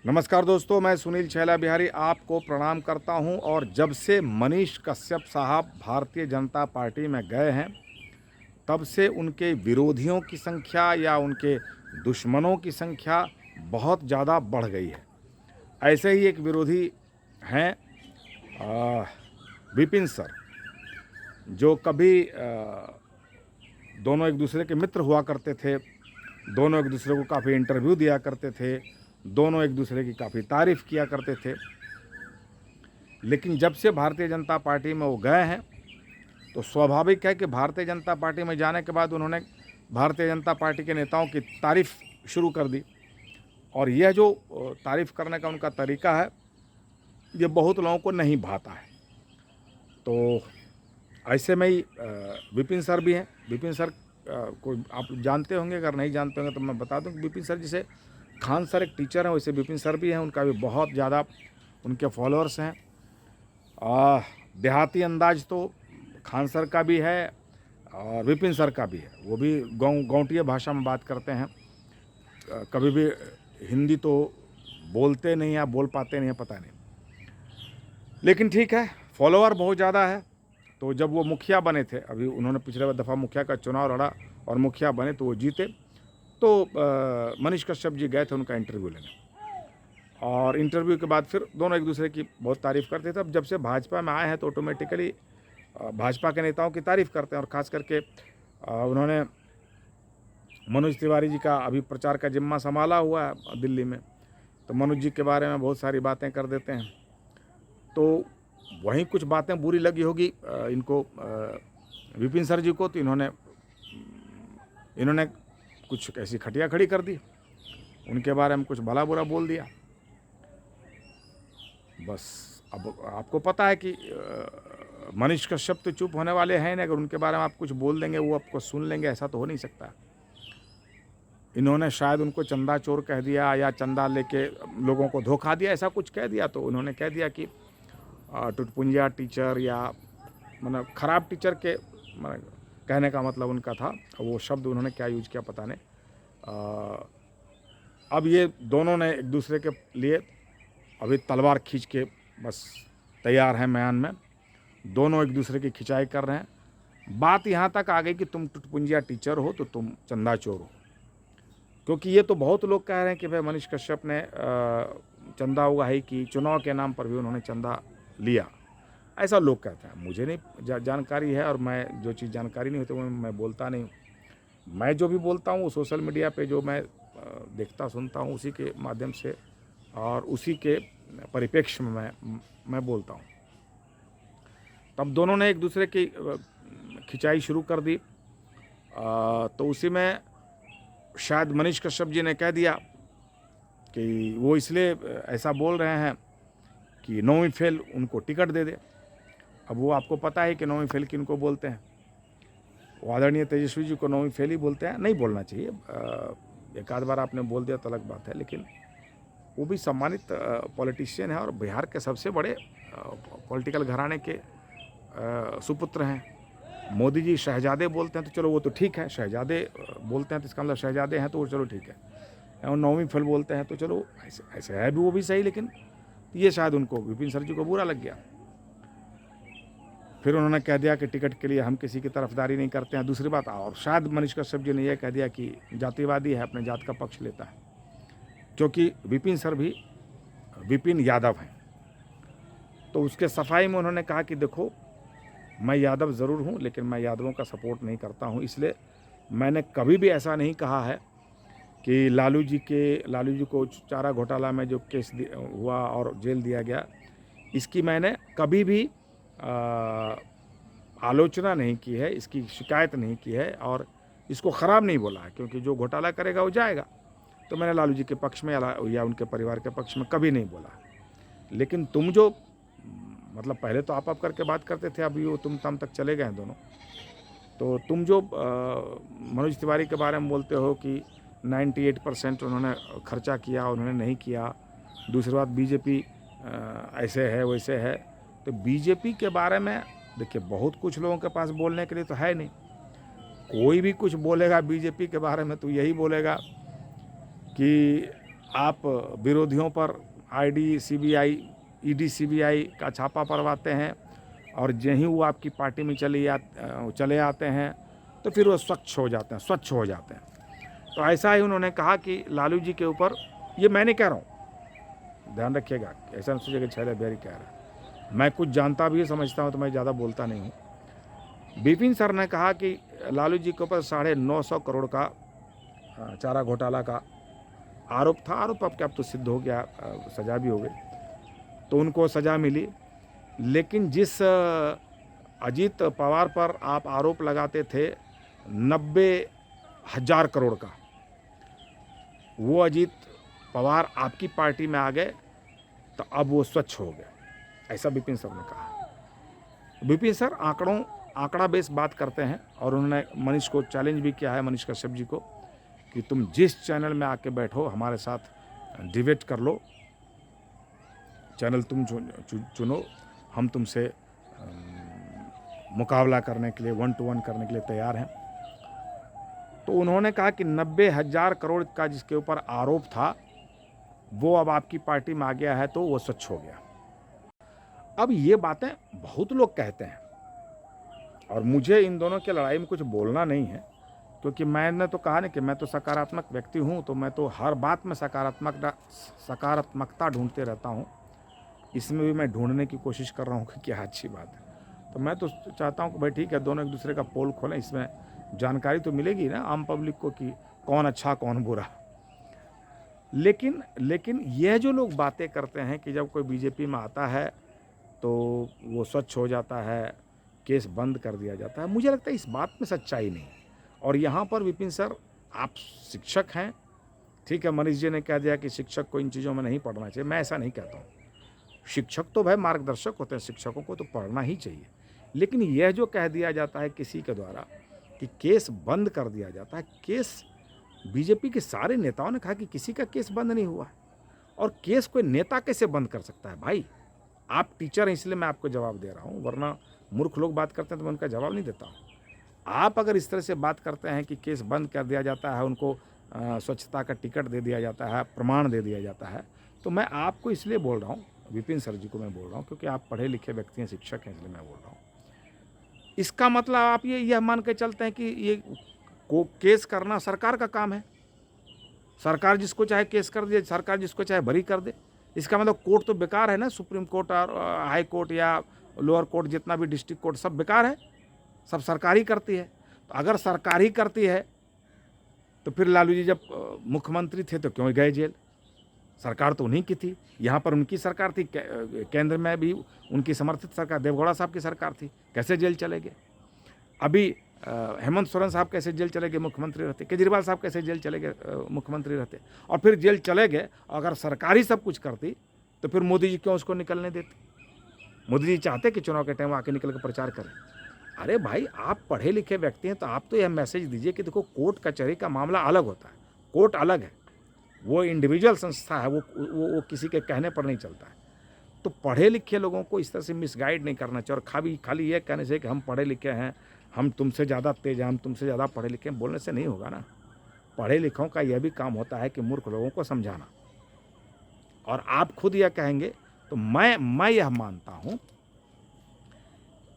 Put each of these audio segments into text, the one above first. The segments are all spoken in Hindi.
नमस्कार दोस्तों, मैं सुनील छैला बिहारी आपको प्रणाम करता हूं। और जब से मनीष कश्यप साहब भारतीय जनता पार्टी में गए हैं, तब से उनके विरोधियों की संख्या या उनके दुश्मनों की संख्या बहुत ज़्यादा बढ़ गई है। ऐसे ही एक विरोधी हैं विपिन सर, जो कभी दोनों एक दूसरे के मित्र हुआ करते थे, दोनों एक दूसरे को काफ़ी इंटरव्यू दिया करते थे, दोनों एक दूसरे की काफ़ी तारीफ़ किया करते थे। लेकिन जब से भारतीय जनता पार्टी में वो गए हैं, तो स्वाभाविक है कि भारतीय जनता पार्टी में जाने के बाद उन्होंने भारतीय जनता पार्टी के नेताओं की तारीफ़ शुरू कर दी। और यह जो तारीफ़ करने का उनका तरीका है, ये बहुत लोगों को नहीं भाता है। तो ऐसे में ही विपिन सर भी हैं। विपिन सर को आप जानते होंगे, अगर नहीं जानते होंगे तो मैं बता दूं कि विपिन सर, जिसे खान सर एक टीचर हैं, वैसे विपिन सर भी हैं। उनका भी बहुत ज़्यादा उनके फॉलोअर्स हैं। देहाती अंदाज तो खान सर का भी है और विपिन सर का भी है। वो भी गाँवटीय भाषा में बात करते हैं। कभी भी हिंदी तो बोलते नहीं या बोल पाते नहीं है, पता नहीं। लेकिन ठीक है, फॉलोअर बहुत ज़्यादा है। तो जब वो मुखिया बने थे, अभी उन्होंने पिछले दफ़ा मुखिया का चुनाव लड़ा और मुखिया बने तो वो जीते। तो मनीष कश्यप जी गए थे उनका इंटरव्यू लेने, और इंटरव्यू के बाद फिर दोनों एक दूसरे की बहुत तारीफ़ करते थे। अब जब से भाजपा में आए हैं तो ऑटोमेटिकली भाजपा के नेताओं की तारीफ़ करते हैं। और ख़ास करके उन्होंने मनोज तिवारी जी का अभी प्रचार का जिम्मा संभाला हुआ है दिल्ली में, तो मनोज जी के बारे में बहुत सारी बातें कर देते हैं। तो वहीं कुछ बातें बुरी लगी होगी इनको, विपिन सर जी को, तो इन्होंने कुछ ऐसी खटिया खड़ी कर दी, उनके बारे में कुछ भला बुरा बोल दिया। बस अब आपको पता है कि मनीष कश्यप तो चुप होने वाले हैं नहीं। अगर उनके बारे में आप कुछ बोल देंगे, वो आपको सुन लेंगे, ऐसा तो हो नहीं सकता। इन्होंने शायद उनको चंदा चोर कह दिया या चंदा लेके लोगों को धोखा दिया, ऐसा कुछ कह दिया। तो उन्होंने कह दिया कि टुटपुंजिया टीचर, या मतलब ख़राब टीचर के कहने का मतलब उनका था। वो शब्द उन्होंने क्या यूज किया पता नहीं। अब ये दोनों ने एक दूसरे के लिए अभी तलवार खींच के बस तैयार हैं मैदान में। दोनों एक दूसरे की खिंचाई कर रहे हैं। बात यहाँ तक आ गई कि तुम टुटपुंजिया टीचर हो तो तुम चंदा चोर हो, क्योंकि ये तो बहुत लोग कह रहे हैं कि भाई मनीष कश्यप ने चंदा उगाही की, चुनाव के नाम पर भी उन्होंने चंदा लिया, ऐसा लोग कहते हैं। मुझे नहीं जानकारी है, और मैं जो चीज़ जानकारी नहीं होती वो मैं बोलता नहीं हूँ। मैं जो भी बोलता हूँ सोशल मीडिया पे जो मैं देखता सुनता हूँ, उसी के माध्यम से और उसी के परिप्रेक्ष्य में मैं बोलता हूँ। तब दोनों ने एक दूसरे की खिंचाई शुरू कर दी। तो उसी में शायद मनीष कश्यप जी ने कह दिया कि वो इसलिए ऐसा बोल रहे हैं कि नौवीं फेल उनको टिकट दे दे। अब वो आपको पता है कि नौवीं फेल किनको बोलते हैं। वो आदरणीय तेजस्वी जी को नौवीं फेल ही बोलते हैं। नहीं बोलना चाहिए, एक आध बार आपने बोल दिया तो अलग बात है, लेकिन वो भी सम्मानित पॉलिटिशियन है और बिहार के सबसे बड़े पॉलिटिकल घराने के सुपुत्र हैं। मोदी जी शहजादे बोलते हैं तो चलो वो तो ठीक है, शहजादे बोलते हैं तो इसका मतलब शहजादे हैं तो वो चलो ठीक है। और नौवीं फेल बोलते हैं तो चलो ऐसे है भी, वो भी सही। लेकिन ये शायद उनको, विपिन सर जी को बुरा लग गया। फिर उन्होंने कह दिया कि टिकट के लिए हम किसी की तरफदारी नहीं करते हैं। दूसरी बात, और शायद मनीष कश्यप जी ने यह कह दिया कि जातिवादी है, अपने जात का पक्ष लेता है, क्योंकि विपिन सर भी विपिन यादव हैं। तो उसके सफाई में उन्होंने कहा कि देखो, मैं यादव ज़रूर हूँ, लेकिन मैं यादवों का सपोर्ट नहीं करता हूँ। इसलिए मैंने कभी भी ऐसा नहीं कहा है कि लालू जी को चारा घोटाला में जो केस हुआ और जेल दिया गया, इसकी मैंने कभी भी आलोचना नहीं की है, इसकी शिकायत नहीं की है और इसको ख़राब नहीं बोला है, क्योंकि जो घोटाला करेगा वो जाएगा। तो मैंने लालू जी के पक्ष में या उनके परिवार के पक्ष में कभी नहीं बोला। लेकिन तुम जो मतलब पहले तो आप करके बात करते थे, अभी वो तुम तम तक चले गए हैं दोनों। तो तुम जो मनोज तिवारी के बारे में बोलते हो कि 98% उन्होंने खर्चा किया, उन्होंने नहीं किया। दूसरी बात, बीजेपी ऐसे है वैसे है। तो बीजेपी के बारे में देखिए, बहुत कुछ लोगों के पास बोलने के लिए तो है नहीं। कोई भी कुछ बोलेगा बीजेपी के बारे में तो यही बोलेगा कि आप विरोधियों पर ईडी सीबीआई का छापा पड़वाते हैं और यहीं वो आपकी पार्टी में चले आते हैं तो फिर वो स्वच्छ हो जाते हैं। तो ऐसा ही उन्होंने कहा कि लालू जी के ऊपर, ये मैं नहीं कह रहा हूँ, ध्यान रखिएगा, ऐसा न सोचिए कि छैले बिहारी कह रहा है, मैं कुछ जानता भी समझता हूँ तो मैं ज़्यादा बोलता नहीं हूँ। विपिन सर ने कहा कि लालू जी के ऊपर 950 करोड़ का चारा घोटाला का आरोप था। आरोप अब क्या, अब तो सिद्ध हो गया, सज़ा भी हो गई, तो उनको सज़ा मिली। लेकिन जिस अजीत पवार पर आप आरोप लगाते थे 90,000 करोड़ का, वो अजीत पवार आपकी पार्टी में आ गए तो अब वो स्वच्छ हो गए, ऐसा विपिन सर ने कहा। विपिन सर आंकड़ा बेस बात करते हैं और उन्होंने मनीष को चैलेंज भी किया है, मनीष कश्यप जी को, कि तुम जिस चैनल में आके बैठो हमारे साथ डिबेट कर लो, चैनल तुम चुनो, हम तुमसे मुकाबला करने के लिए 1 to 1 करने के लिए तैयार हैं। तो उन्होंने कहा कि 90,000 करोड़ का जिसके ऊपर आरोप था वो अब आपकी पार्टी में आ गया है तो वो स्वच्छ हो गया। अब ये बातें बहुत लोग कहते हैं और मुझे इन दोनों की लड़ाई में कुछ बोलना नहीं है, क्योंकि मैंने तो कहा ना कि मैं तो सकारात्मक व्यक्ति हूँ, तो मैं तो हर बात में सकारात्मकता ढूंढते रहता हूँ। इसमें भी मैं ढूंढने की कोशिश कर रहा हूँ कि क्या अच्छी बात है। तो मैं तो चाहता हूँ कि भाई ठीक है, दोनों एक दूसरे का पोल खोलें, इसमें जानकारी तो मिलेगी ना आम पब्लिक को कि कौन अच्छा कौन बुरा। लेकिन यह जो लोग बातें करते हैं कि जब कोई बीजेपी में आता है तो वो स्वच्छ हो जाता है, केस बंद कर दिया जाता है, मुझे लगता है इस बात में सच्चाई नहीं। और यहाँ पर विपिन सर, आप शिक्षक हैं, ठीक है, मनीष जी ने कह दिया कि शिक्षक को इन चीज़ों में नहीं पढ़ना चाहिए, मैं ऐसा नहीं कहता हूँ। शिक्षक तो भाई मार्गदर्शक होते हैं, शिक्षकों को तो पढ़ना ही चाहिए। लेकिन यह जो कह दिया जाता है किसी के द्वारा कि केस बंद कर दिया जाता है, केस बीजेपी के सारे नेताओं ने कहा कि किसी का केस बंद नहीं हुआ है, और केस कोई नेता कैसे बंद कर सकता है? भाई आप टीचर हैं इसलिए मैं आपको जवाब दे रहा हूँ, वरना मूर्ख लोग बात करते हैं तो मैं उनका जवाब नहीं देता हूँ। आप अगर इस तरह से बात करते हैं कि केस बंद कर दिया जाता है, उनको स्वच्छता का टिकट दे दिया जाता है, प्रमाण दे दिया जाता है, तो मैं आपको इसलिए बोल रहा हूँ, विपिन सर जी को मैं बोल रहा हूँ क्योंकि आप पढ़े लिखे व्यक्ति हैं, शिक्षक हैं, इसलिए मैं बोल रहा हूँ। इसका मतलब आप यह मान के चलते हैं कि ये केस करना सरकार का काम है, सरकार जिसको चाहे केस कर दे, सरकार जिसको चाहे बरी कर दे। इसका मतलब कोर्ट तो बेकार है ना, सुप्रीम कोर्ट और हाई कोर्ट या लोअर कोर्ट, जितना भी डिस्ट्रिक्ट कोर्ट, सब बेकार है, सब सरकार ही करती है। तो अगर सरकार ही करती है तो फिर लालू जी जब मुख्यमंत्री थे तो क्यों गए जेल? सरकार तो उन्हीं की थी, यहाँ पर उनकी सरकार थी, केंद्र में भी उनकी समर्थित सरकार, देवगौड़ा साहब की सरकार थी, कैसे जेल चले गए? अभी हेमंत सोरेन साहब कैसे जेल चले गए मुख्यमंत्री रहते? केजरीवाल साहब कैसे जेल चले गए मुख्यमंत्री रहते? और फिर जेल चले गए, अगर सरकार ही सब कुछ करती तो फिर मोदी जी क्यों उसको निकलने देते? मोदी जी चाहते कि चुनाव के टाइम आके निकल कर प्रचार करें। अरे भाई, आप पढ़े लिखे व्यक्ति हैं तो आप तो यह मैसेज दीजिए कि देखो, कोर्ट कचहरी का मामला अलग होता है, कोर्ट अलग है, वो इंडिविजुअल संस्था है, वो किसी के कहने पर नहीं चलता है। तो पढ़े लिखे लोगों को इस तरह से मिसगाइड नहीं करना चाहिए, और खाली ये कहने से कि हम पढ़े लिखे हैं, हम तुमसे ज़्यादा तेज हैं, हम तुमसे ज़्यादा पढ़े लिखे हैं, बोलने से नहीं होगा ना। पढ़े लिखों का यह भी काम होता है कि मूर्ख लोगों को समझाना। और आप खुद यह कहेंगे तो मैं यह मानता हूँ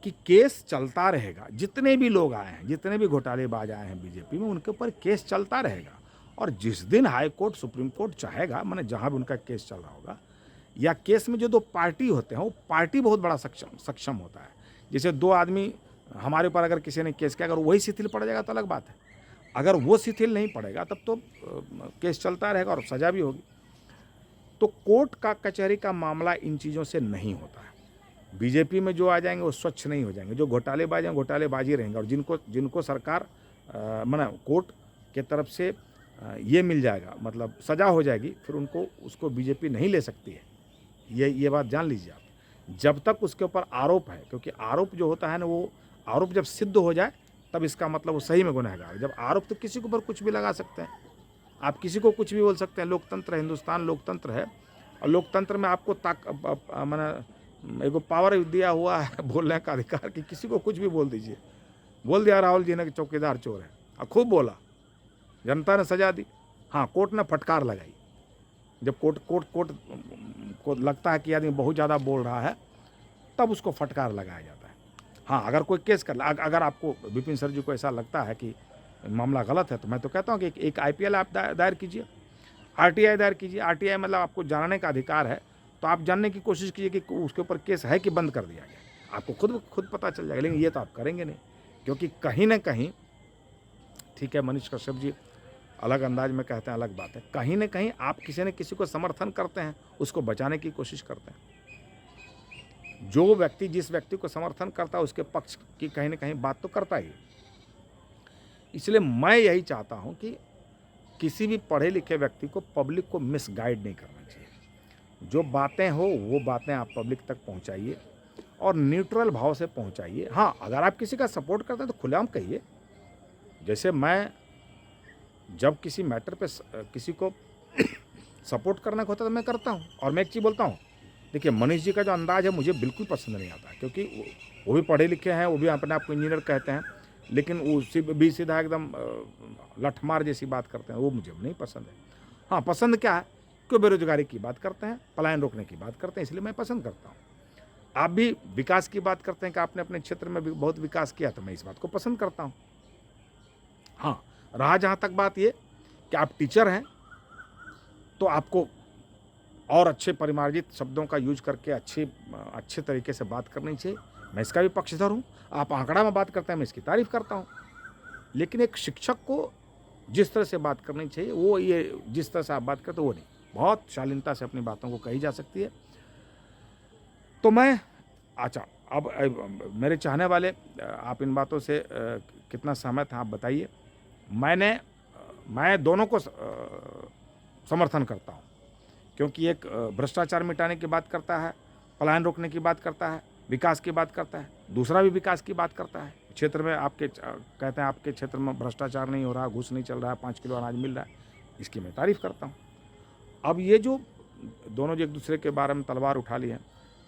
कि केस चलता रहेगा। जितने भी लोग आए हैं, जितने भी घोटालेबाज आए हैं बीजेपी में, उनके ऊपर केस चलता रहेगा। और जिस दिन हाई कोर्ट, सुप्रीम कोर्ट चाहेगा, माने जहाँ भी उनका केस चल रहा होगा, या केस में जो दो पार्टी होते हैं वो पार्टी बहुत बड़ा सक्षम होता है। जैसे दो आदमी हमारे ऊपर अगर किसी ने केस किया, अगर वही शिथिल पड़ जाएगा तो अलग बात है, अगर वो शिथिल नहीं पड़ेगा तब तो केस चलता रहेगा और सज़ा भी होगी। तो कोर्ट का कचहरी का मामला इन चीज़ों से नहीं होता है। बीजेपी में जो आ जाएंगे वो स्वच्छ नहीं हो जाएंगे, जो घोटालेबाज हैं घोटालेबाजी रहेंगे, और जिनको सरकार माना कोर्ट के तरफ से ये मिल जाएगा, मतलब सज़ा हो जाएगी, फिर उसको बीजेपी नहीं ले सकती है। ये बात जान लीजिए आप, जब तक उसके ऊपर आरोप है, क्योंकि आरोप जो होता है ना, वो आरोप जब सिद्ध हो जाए तब इसका मतलब वो सही में गुनहगार है। जब आरोप, तो किसी के ऊपर कुछ भी लगा सकते हैं, आप किसी को कुछ भी बोल सकते हैं। लोकतंत्र है, हिंदुस्तान लोकतंत्र है, और लोकतंत्र में आपको मैंने एगो पावर दिया हुआ है बोलने का अधिकार, कि किसी को कुछ भी बोल दीजिए। बोल दिया राहुल जी ने कि चौकीदार चोर है, और खूब बोला, जनता ने सजा दी, हाँ कोर्ट ने फटकार लगाई, जब कोर्ट को लगता है कि आदमी बहुत ज़्यादा बोल रहा है, तब उसको फटकार लगाया जाता है। हाँ, अगर कोई केस अगर आपको विपिन सर जी को ऐसा लगता है कि मामला गलत है, तो मैं तो कहता हूँ कि एक IPL आप दायर कीजिए, RTI दायर कीजिए। RTI मतलब आपको जानने का अधिकार है, तो आप जानने की कोशिश कीजिए कि उसके ऊपर केस है कि बंद कर दिया गया। आपको खुद पता चल जाएगा। लेकिन ये तो आप करेंगे नहीं, क्योंकि कहीं न कहीं, ठीक है, मनीष कश्यप जी अलग अंदाज में कहते हैं, अलग बात है, कहीं न कहीं आप किसी न किसी को समर्थन करते हैं, उसको बचाने की कोशिश करते हैं। जो व्यक्ति जिस व्यक्ति को समर्थन करता है, उसके पक्ष की कहीं न कहीं बात तो करता ही। इसलिए मैं यही चाहता हूं कि किसी भी पढ़े लिखे व्यक्ति को, पब्लिक को मिसगाइड नहीं करना चाहिए। जो बातें हो वो बातें आप पब्लिक तक पहुंचाइए और न्यूट्रल भाव से पहुंचाइए। हाँ, अगर आप किसी का सपोर्ट करते हैं तो खुलेआम कहिए। जैसे मैं जब किसी मैटर पे किसी को सपोर्ट करना होता है तो मैं करता हूँ। और मैं एक चीज़ बोलता हूँ, देखिए मनीष जी का जो अंदाज़ है मुझे बिल्कुल पसंद नहीं आता, क्योंकि वो भी पढ़े लिखे हैं, वो भी अपने आप को इंजीनियर कहते हैं, लेकिन वो भी सीधा एकदम लठमार जैसी बात करते हैं, वो मुझे नहीं पसंद है। हाँ, पसंद क्या है कि बेरोजगारी की बात करते हैं, पलायन रोकने की बात करते हैं, इसलिए मैं पसंद करता हूँ। आप भी विकास की बात करते हैं कि आपने अपने क्षेत्र में भी बहुत विकास किया, तो मैं इस बात को पसंद करता हूँ। हाँ, रहा जहाँ तक बात ये कि आप टीचर हैं, तो आपको और अच्छे परिमार्जित शब्दों का यूज करके अच्छे तरीके से बात करनी चाहिए। मैं इसका भी पक्षधर हूँ। आप आंकड़ा में बात करते हैं, मैं इसकी तारीफ़ करता हूँ। लेकिन एक शिक्षक को जिस तरह से बात करनी चाहिए, वो ये जिस तरह से आप बात करते हो वो नहीं। बहुत शालीनता से अपनी बातों को कही जा सकती है। तो मैं अच्छा, अब मेरे चाहने वाले, आप इन बातों से कितना सहमत हैं आप बताइए। मैं दोनों को समर्थन करता हूँ, क्योंकि एक भ्रष्टाचार मिटाने की बात करता है, पलायन रोकने की बात करता है, विकास की बात करता है, दूसरा भी विकास की बात करता है। क्षेत्र में आपके कहते हैं आपके क्षेत्र में भ्रष्टाचार नहीं हो रहा, घूस नहीं चल रहा है, 5 किलो अनाज मिल रहा है, इसकी मैं तारीफ़ करता हूँ। अब ये जो दोनों जो एक दूसरे के बारे में तलवार उठा ली है,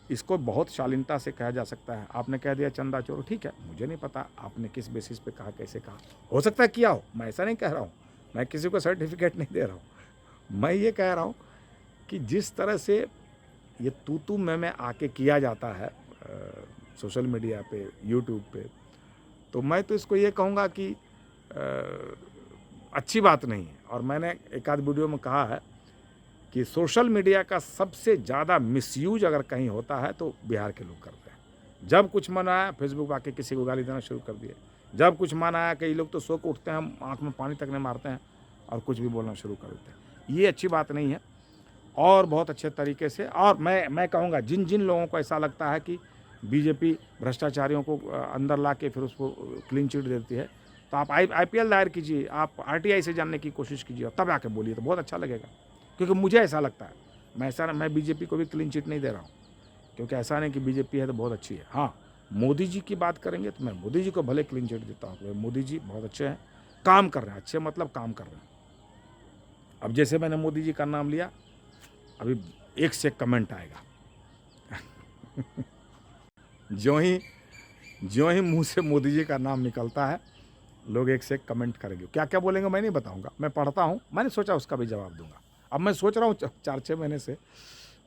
इसको बहुत शालीनता से कहा जा सकता है। आपने कह दिया चंदा चोर, ठीक है, मुझे नहीं पता आपने किस बेसिस पे कहा, कैसे कहा, हो सकता है किया हो, मैं ऐसा नहीं कह रहा हूँ, मैं किसी को सर्टिफिकेट नहीं दे रहा हूँ। मैं ये कह रहा हूँ कि जिस तरह से ये तू मैं आके किया जाता है सोशल मीडिया पे, यूट्यूब पे, तो मैं तो इसको ये कहूँगा कि अच्छी बात नहीं है। और मैंने एक आध वीडियो में कहा है कि सोशल मीडिया का सबसे ज़्यादा मिसयूज अगर कहीं होता है तो बिहार के लोग करते हैं। जब कुछ मन आया फेसबुक आके किसी को गाली देना शुरू कर दिए, जब कुछ मन आया कई लोग तो सो के उठते हैं, आँख में पानी तक नहीं मारते हैं और कुछ भी बोलना शुरू कर देते हैं। ये अच्छी बात नहीं है। और बहुत अच्छे तरीके से, और मैं कहूँगा जिन लोगों को ऐसा लगता है कि बीजेपी भ्रष्टाचारियों को अंदर ला के फिर उसको क्लीन चिट देती है, तो आप IPL दायर कीजिए, आप RTI से जानने की कोशिश कीजिए, तब आके बोलिए तो बहुत अच्छा लगेगा। क्योंकि मुझे ऐसा लगता है, मैं बीजेपी को भी क्लीन चिट नहीं दे रहा हूँ, क्योंकि ऐसा नहीं कि बीजेपी है तो बहुत अच्छी है। हाँ, मोदी जी की बात करेंगे तो मैं मोदी जी को भले क्लीन चिट देता हूँ, मोदी जी बहुत अच्छे हैं, काम कर रहे हैं, अच्छे मतलब काम कर रहे हैं। अब जैसे मैंने मोदी जी का नाम लिया, अभी एक से कमेंट आएगा ज्यों ही मुंह से मोदी जी का नाम निकलता है, लोग एक से एक कमेंट करेंगे। क्या क्या बोलेंगे मैं नहीं बताऊंगा, मैं पढ़ता हूं, मैंने सोचा उसका भी जवाब दूंगा। अब मैं सोच रहा हूं 4-6 महीने से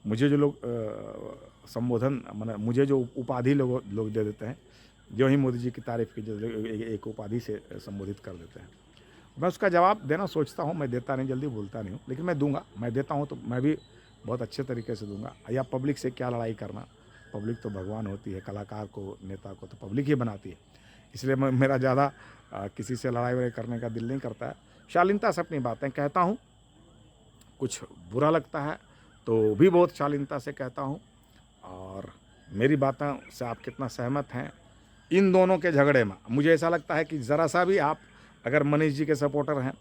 मुझे जो लोग संबोधन, मतलब मुझे जो उपाधि लोग दे देते हैं, जो ही मोदी जी की तारीफ़ की एक उपाधि से संबोधित कर देते हैं, मैं उसका जवाब देना सोचता हूँ। मैं देता नहीं, जल्दी बोलता नहीं हूँ, लेकिन मैं दूंगा। मैं देता हूँ तो मैं भी बहुत अच्छे तरीके से दूंगा। या पब्लिक से क्या लड़ाई करना, पब्लिक तो भगवान होती है, कलाकार को, नेता को तो पब्लिक ही बनाती है। इसलिए मेरा ज़्यादा किसी से लड़ाई वड़ाई करने का दिल नहीं करता है। शालीनता से अपनी बातें कहता हूँ, कुछ बुरा लगता है तो भी बहुत शालीनता से कहता हूँ। और मेरी बातों से आप कितना सहमत हैं इन दोनों के झगड़े में, मुझे ऐसा लगता है कि ज़रा सा भी आप अगर मनीष जी के सपोर्टर हैं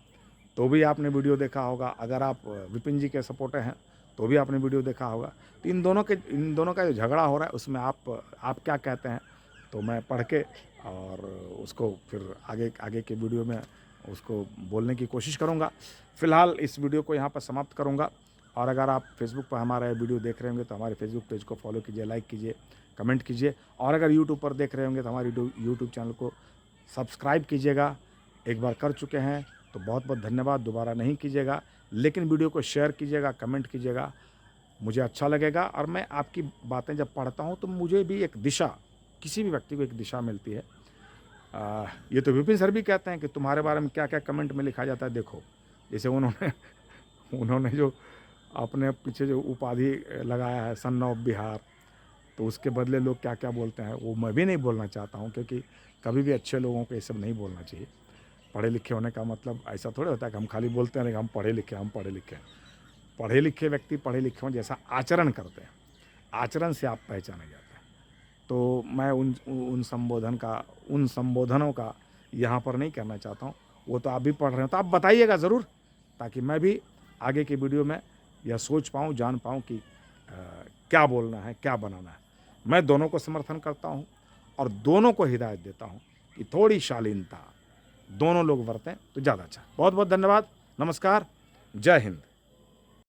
तो भी आपने वीडियो देखा होगा, अगर आप विपिन जी के सपोर्टर हैं तो भी आपने वीडियो देखा होगा। तो इन दोनों का जो झगड़ा हो रहा है उसमें आप क्या कहते हैं, तो मैं पढ़ के और उसको फिर आगे के वीडियो में उसको बोलने की कोशिश करूँगा। फ़िलहाल इस वीडियो को यहाँ पर समाप्त करूँगा। और अगर आप फेसबुक पर हमारा वीडियो देख रहे होंगे तो हमारे फेसबुक पेज को फॉलो कीजिए, लाइक कीजिए, कमेंट कीजिए। और अगर यूट्यूब पर देख रहे होंगे तो हमारे यूट्यूब चैनल को सब्सक्राइब कीजिएगा। एक बार कर चुके हैं तो बहुत बहुत धन्यवाद, दोबारा नहीं कीजिएगा, लेकिन वीडियो को शेयर कीजिएगा, कमेंट कीजिएगा, मुझे अच्छा लगेगा। और मैं आपकी बातें जब पढ़ता हूँ तो मुझे भी एक दिशा, किसी भी व्यक्ति को एक दिशा मिलती है। ये तो विपिन सर भी कहते हैं कि तुम्हारे बारे में क्या क्या कमेंट में लिखा जाता है। देखो, जैसे उन्होंने जो अपने पीछे जो उपाधि लगाया है सन ऑफ बिहार, तो उसके बदले लोग क्या क्या बोलते हैं वो मैं भी नहीं बोलना चाहता हूँ, क्योंकि कभी भी अच्छे लोगों को ये सब नहीं बोलना चाहिए। पढ़े लिखे होने का मतलब ऐसा थोड़ा होता है कि हम खाली बोलते हैं हम पढ़े लिखे हैं, हम पढ़े लिखे हैं। पढ़े लिखे व्यक्ति पढ़े लिखे हों जैसा आचरण करते हैं, आचरण से आप पहचाने जाते हैं। तो मैं उन संबोधनों का यहाँ पर नहीं करना चाहता हूँ। वो तो आप भी पढ़ रहे हो तो आप बताइएगा ज़रूर, ताकि मैं भी आगे की वीडियो में यह सोच पाऊँ, जान पाऊँ कि क्या बोलना है, क्या बनाना है। मैं दोनों को समर्थन करता हूँ और दोनों को हिदायत देता हूँ कि थोड़ी शालीनता दोनों लोग बरतें तो ज़्यादा अच्छा। बहुत बहुत धन्यवाद, नमस्कार, जय हिंद।